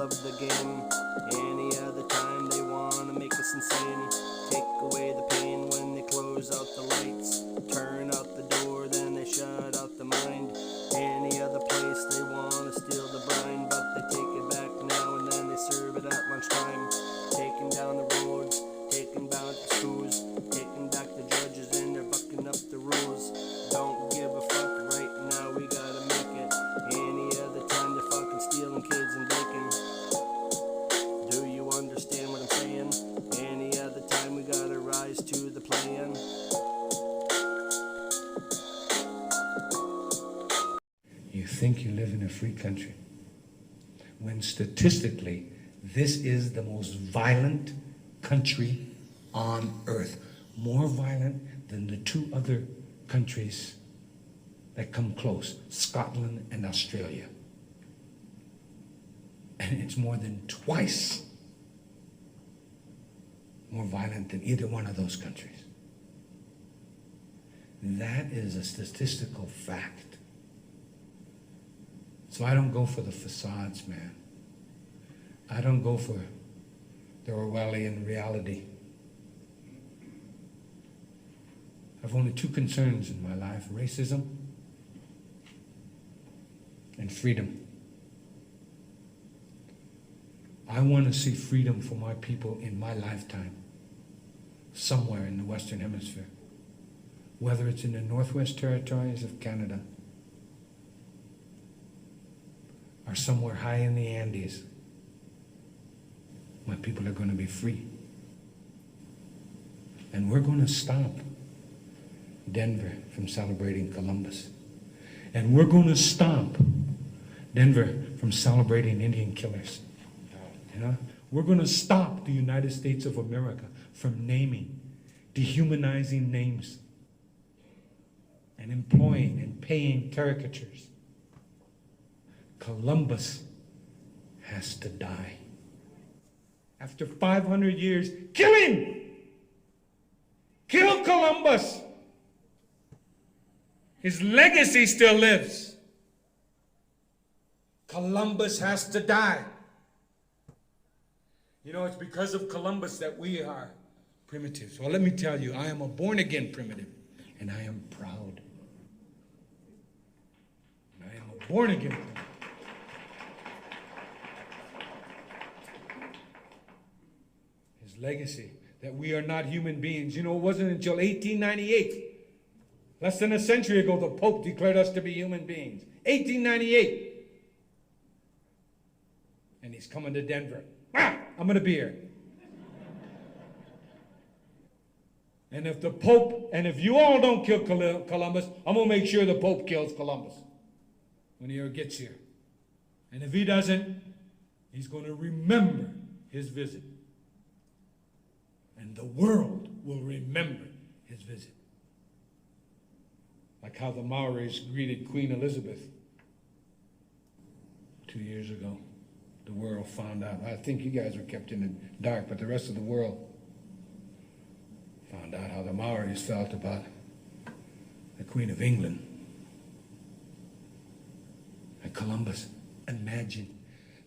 of the game. Any other time they wanna make us insane. Take away the pain when they close out the lights. Turn out the door, then they shut out the mind. Any other place they wanna steal the brine, but they take it back now and then they serve it at lunchtime. Taking down the roads, taking down the schools, taking back the judges and they're bucking up the rules. Don't give a fuck right now, we gotta make it. Any other time they're fucking stealing kids and bacon. Do you understand what I'm saying? Any other time we gotta rise to the plan. You think you live in a free country, when statistically, this is the most violent country on earth. More violent than the two other countries that come close, Scotland and Australia. And it's more than twice more violent than either one of those countries. That is a statistical fact. So I don't go for the facades, man. I don't go for the Orwellian reality. I've only two concerns in my life: racism and freedom. I want to see freedom for my people in my lifetime, somewhere in the Western Hemisphere, whether it's in the Northwest Territories of Canada or somewhere high in the Andes. My people are going to be free. And we're going to stop Denver from celebrating Columbus. And we're going to stop Denver from celebrating Indian killers. You know? We're going to stop the United States of America from naming, dehumanizing names, and employing and paying caricatures. Columbus has to die. After 500 years, kill him! Kill Columbus! His legacy still lives. Columbus has to die. You know, it's because of Columbus that we are primitives. Well, let me tell you, I am a born-again primitive, and I am proud. I am a born-again primitive. Legacy, that we are not human beings. You know, it wasn't until 1898, less than a century ago, the Pope declared us to be human beings. 1898. And he's coming to Denver. I'm going to be here. And if the Pope, and if you all don't kill Columbus, I'm going to make sure the Pope kills Columbus when he gets here. And if he doesn't, he's going to remember his visit. And the world will remember his visit. Like how the Maoris greeted Queen Elizabeth 2 years ago. The world found out. I think you guys were kept in the dark, but the rest of the world found out how the Maoris felt about the Queen of England. And Columbus, imagine.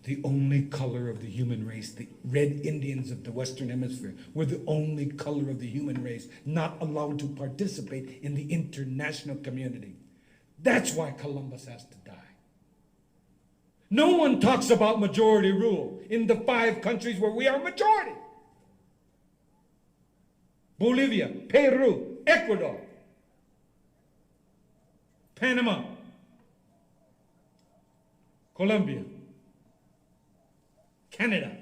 The only color of the human race, the red Indians of the Western Hemisphere, were the only color of the human race not allowed to participate in the international community. That's why Columbus has to die. No one talks about majority rule in the 5 countries where we are majority. Bolivia, Peru, Ecuador, Panama, Colombia, Canada.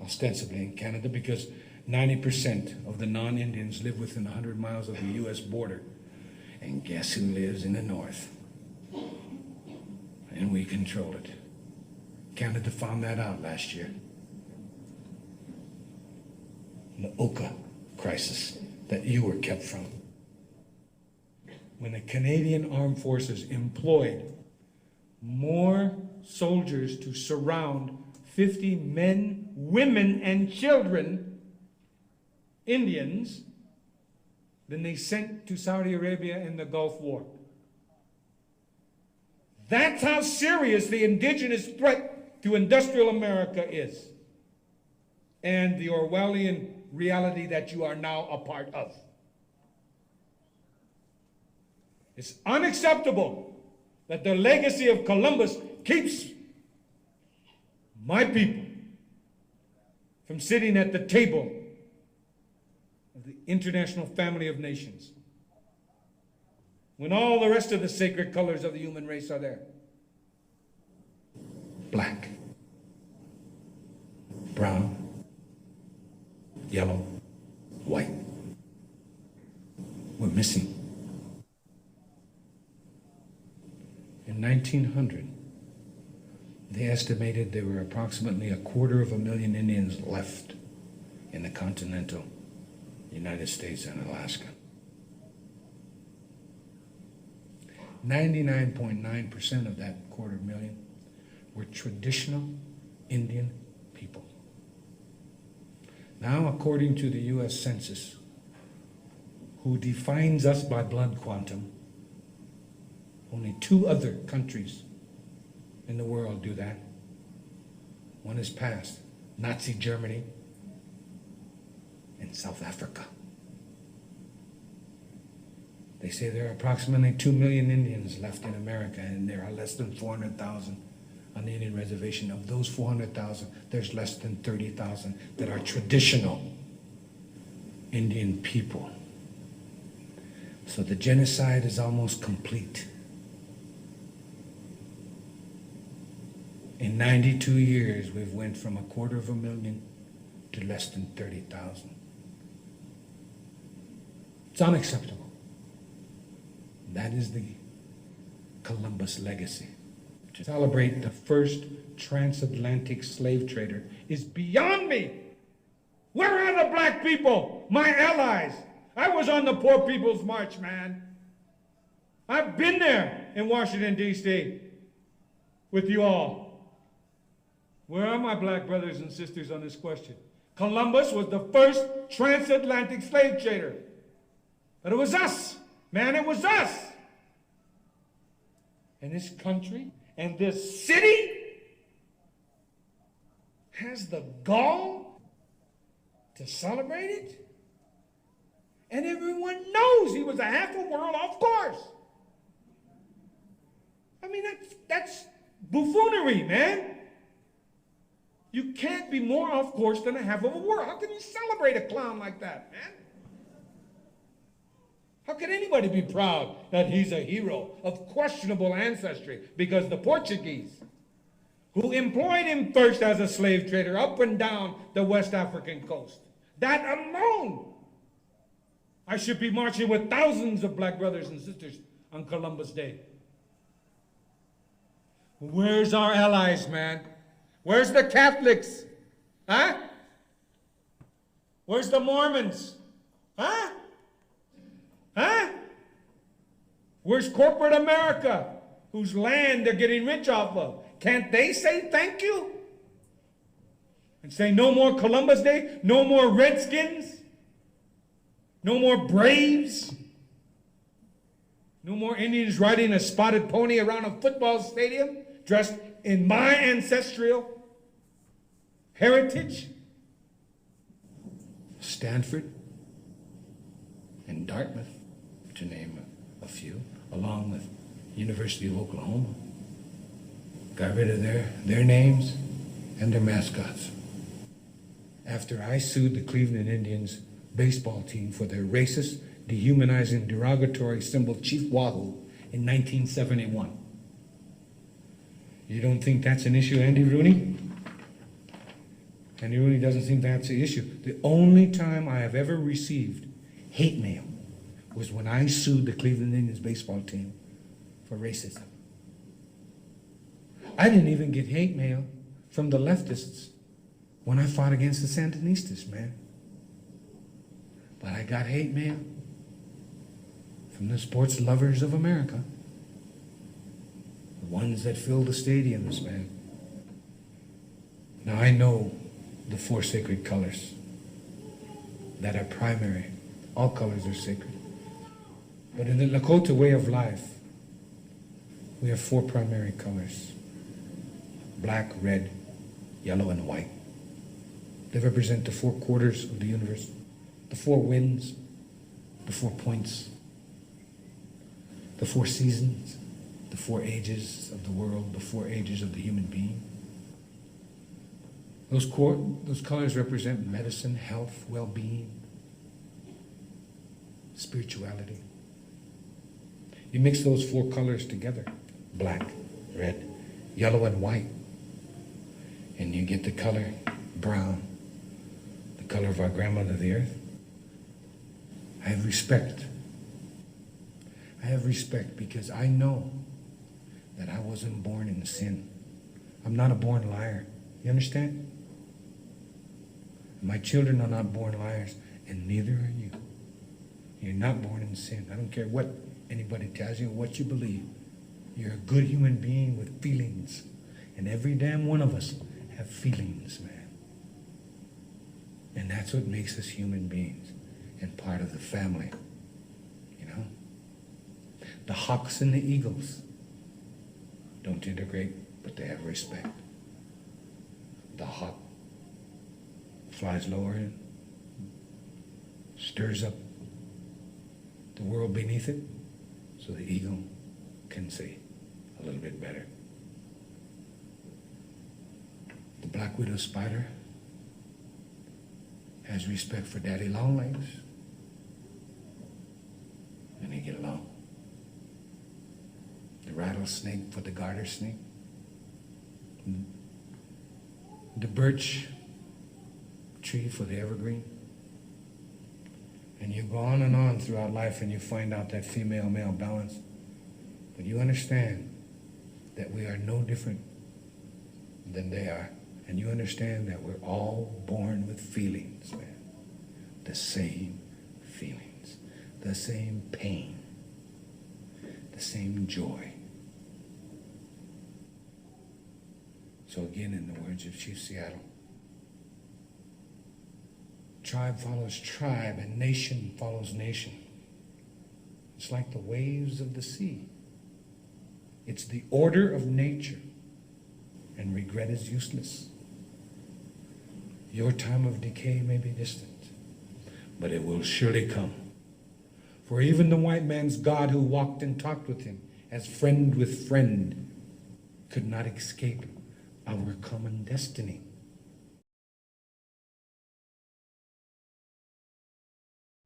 Ostensibly in Canada, because 90% of the non-Indians live within 100 miles of the U.S. border. And guess who lives in the north? And we control it. Canada found that out last year. The Oka crisis that you were kept from. When the Canadian Armed Forces employed more soldiers to surround 50 men, women, and children, Indians, than they sent to Saudi Arabia in the Gulf War. That's how serious the indigenous threat to industrial America is, and the Orwellian reality that you are now a part of. It's unacceptable that the legacy of Columbus keeps my people from sitting at the table of the international family of nations when all the rest of the sacred colors of the human race are there. Black, brown, yellow, white. We're missing. In 1900, they estimated there were approximately 250,000 Indians left in the continental United States and Alaska. 99.9% of that 250,000 were traditional Indian people. Now, according to the US Census, who defines us by blood quantum, only 2 other countries in the world do that. One is past, Nazi Germany and South Africa. They say there are approximately 2 million Indians left in America, and there are less than 400,000 on the Indian reservation. Of those 400,000, there's less than 30,000 that are traditional Indian people. So the genocide is almost complete. In 92 years, we've went from 250,000 to less than 30,000. It's unacceptable. That is the Columbus legacy. To celebrate the first transatlantic slave trader is beyond me. Where are the black people, my allies? I was on the Poor People's March, man. I've been there in Washington, D.C. with you all. Where are my black brothers and sisters on this question? Columbus was the first transatlantic slave trader. But it was us, man, it was us. And this country and this city has the gall to celebrate it? And everyone knows he was a half a world off course. I mean, that's buffoonery, man. You can't be more off course than a half of a world. How can you celebrate a clown like that, man? How can anybody be proud that he's a hero of questionable ancestry? Because the Portuguese, who employed him first as a slave trader up and down the West African coast, that alone, I should be marching with thousands of black brothers and sisters on Columbus Day. Where's our allies, man? Where's the Catholics? Huh? Where's the Mormons? Huh? Huh? Where's corporate America, whose land they're getting rich off of? Can't they say thank you? And say no more Columbus Day, no more Redskins, no more Braves, no more Indians riding a spotted pony around a football stadium dressed in my ancestral heritage? Stanford and Dartmouth, to name a few, along with University of Oklahoma, got rid of their names and their mascots. After I sued the Cleveland Indians baseball team for their racist, dehumanizing, derogatory symbol Chief Wahoo in 1971. You don't think that's an issue, Andy Rooney? Andy Rooney doesn't think that's the issue. The only time I have ever received hate mail was when I sued the Cleveland Indians baseball team for racism. I didn't even get hate mail from the leftists when I fought against the Sandinistas, man. But I got hate mail from the sports lovers of America. The ones that fill the stadiums, man. Now I know the 4 sacred colors that are primary. All colors are sacred. But in the Lakota way of life, We have four primary colors: black, red, yellow, and white. They represent the four quarters of the universe, the four winds, the 4 points, the 4 seasons, the 4 ages of the world, the 4 ages of the human being. Those colors represent medicine, health, well-being, spirituality. You mix those 4 colors together, black, red, yellow, and white, and you get the color brown, the color of our grandmother, the earth. I have respect. I have respect because I know that I wasn't born in sin. I'm not a born liar. You understand? My children are not born liars, and neither are you. You're not born in sin. I don't care what anybody tells you or what you believe. You're a good human being with feelings. And every damn one of us have feelings, man. And that's what makes us human beings and part of the family. You know? The hawks and the eagles don't integrate, but they have respect. The hawk flies lower and stirs up the world beneath it, so the eagle can see a little bit better. The black widow spider has respect for daddy long legs, and they get along. The rattlesnake for the garter snake. The birch tree for the evergreen. And you go on and on throughout life and you find out that female-male balance. But you understand that we are no different than they are. And you understand that we're all born with feelings, man. The same feelings. The same pain. The same joy. So again, in the words of Chief Seattle, tribe follows tribe and nation follows nation. It's like the waves of the sea. It's the order of nature, and regret is useless. Your time of decay may be distant, but it will surely come. For even the white man's God who walked and talked with him as friend with friend could not escape our common destiny.